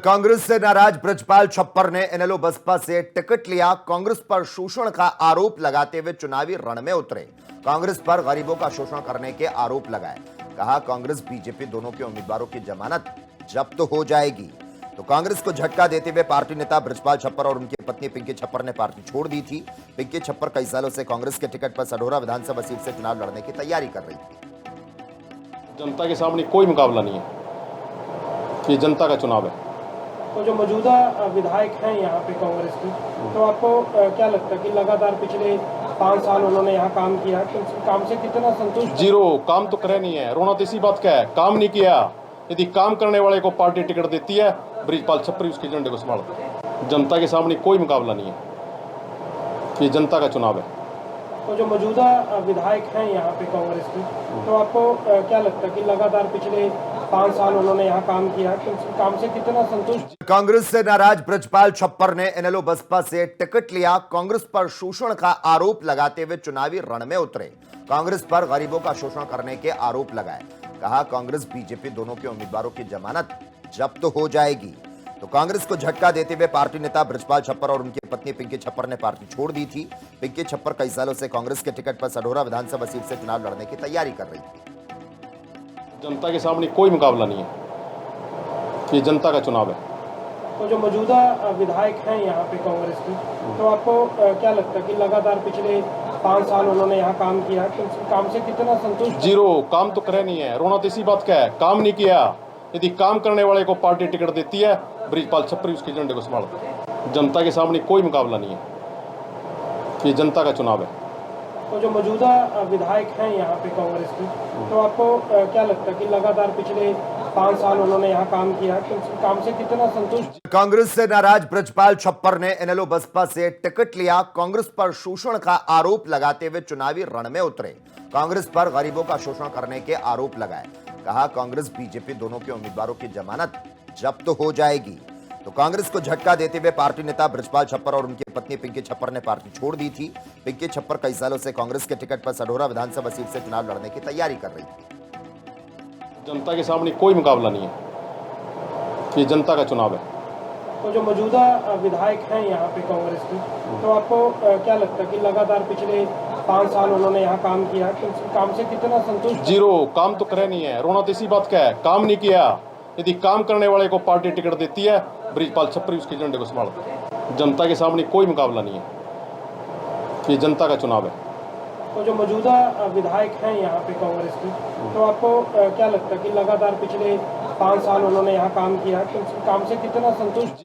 कांग्रेस से नाराज ब्रजपाल छप्पर ने इनेलो बसपा से टिकट लिया। कांग्रेस पर शोषण का आरोप लगाते हुए चुनावी रण में उतरे। कांग्रेस पर गरीबों का शोषण करने के आरोप लगाए। कहा कांग्रेस बीजेपी दोनों के उम्मीदवारों की जमानत जब्त हो जाएगी। तो कांग्रेस को झटका देते हुए पार्टी नेता ब्रजपाल छप्पर और उनकी पत्नी पिंकी छप्पर ने पार्टी छोड़ दी थी। पिंकी छप्पर कई सालों से कांग्रेस के टिकट पर सढौरा विधानसभा सीट से चुनाव लड़ने की तैयारी कर रही थी। जनता के सामने कोई मुकाबला नहीं है, ये जनता का चुनाव है। तो जो मौजूदा विधायक हैं यहाँ पे कांग्रेस की, तो आपको क्या लगता है कि लगातार पिछले 5 साल उन्होंने यहाँ काम किया, तो उस काम से कितना संतुष्ट? जीरो। काम तो करे नहीं है, रोना तो इसी बात का है, काम नहीं किया। यदि काम करने वाले को पार्टी टिकट देती है, ब्रजपाल छप्पर उसके झंडे को संभालता है। जनता के सामने कोई मुकाबला नहीं है, ये जनता का चुनाव है। तो जो मौजूदा विधायक हैं यहाँ पे कांग्रेस की, तो आपको क्या लगता है कि लगातार पिछले 5 साल उन्होंने यहाँ काम किया, तो उस काम से कितना संतुष्ट? कांग्रेस से नाराज ब्रजपाल छप्पर ने इनेलो बसपा से टिकट लिया। कांग्रेस पर शोषण का आरोप लगाते हुए चुनावी रण में उतरे। कांग्रेस पर गरीबों का शोषण करने के आरोप लगाए। कहा कांग्रेस बीजेपी दोनों के उम्मीदवारों की जमानत जब्त हो जाएगी। तो कांग्रेस को झटका देते हुए पार्टी नेता ब्रजपाल छप्पर और उनकी पत्नी पिंकी छप्पर ने पार्टी छोड़ दी थी। पिंकी छप्पर कई सालों से कांग्रेस के टिकट पर सढौरा विधानसभा सीट से चुनाव लड़ने की तैयारी कर रही थी। जनता के सामने कोई मुकाबला नहीं है, ये जनता का चुनाव है। तो जो मौजूदा विधायक हैं यहाँ पे कांग्रेस की, तो आपको क्या लगता है कि लगातार पिछले 5 साल उन्होंने यहाँ काम किया, तो उस काम से कितना संतुष्ट? जीरो। काम तो करे नहीं है, रोना तो इसी बात का है, काम नहीं किया। यदि काम करने वाले को पार्टी टिकट देती है, ब्रजपाल छप्पर उसके झंडे को संभालता है। जनता के सामने कोई मुकाबला नहीं है, ये जनता का चुनाव है। तो जो मौजूदा विधायक हैं यहाँ पे कांग्रेस की, तो आपको क्या लगता है कि लगातार पिछले 5 साल उन्होंने यहाँ काम किया, तो उस काम से कितना संतुष्ट? कांग्रेस से नाराज ब्रजपाल छप्पर ने इनेलो बसपा से टिकट लिया। कांग्रेस पर शोषण का आरोप लगाते हुए चुनावी रण में उतरे। कांग्रेस पर गरीबों का शोषण करने के आरोप लगाए। कहा कांग्रेस बीजेपी दोनों के उम्मीदवारों की जमानत जब्त हो जाएगी। तो कांग्रेस को झटका देते हुए पार्टी नेता ब्रजपाल छप्पर और उनकी पत्नी पिंकी छप्पर ने पार्टी छोड़ दी थी। पिंकी छप्पर कई सालों से कांग्रेस के टिकट पर सढौरा विधानसभा सीट से चुनाव लड़ने की तैयारी कर रही थी। जनता के सामने कोई मुकाबला नहीं है, ये जनता का चुनाव है। तो जो मौजूदा विधायक हैं यहाँ पे कांग्रेस की, तो आपको क्या लगता है कि लगातार पिछले 5 साल उन्होंने यहाँ काम किया, तो उस काम से कितना संतुष्ट? जीरो। काम तो करे नहीं है, रोना तो इसी बात का है, काम नहीं किया। यदि काम करने वाले को पार्टी टिकट देती है, ब्रजपाल छप्पर उसके झंडे को संभालता है। जनता के सामने कोई मुकाबला नहीं है, ये जनता का चुनाव है। तो जो मौजूदा विधायक हैं यहाँ पे कांग्रेस की, तो आपको क्या लगता है कि लगातार पिछले 5 साल उन्होंने यहाँ काम किया, तो उस काम से कितना संतुष्ट?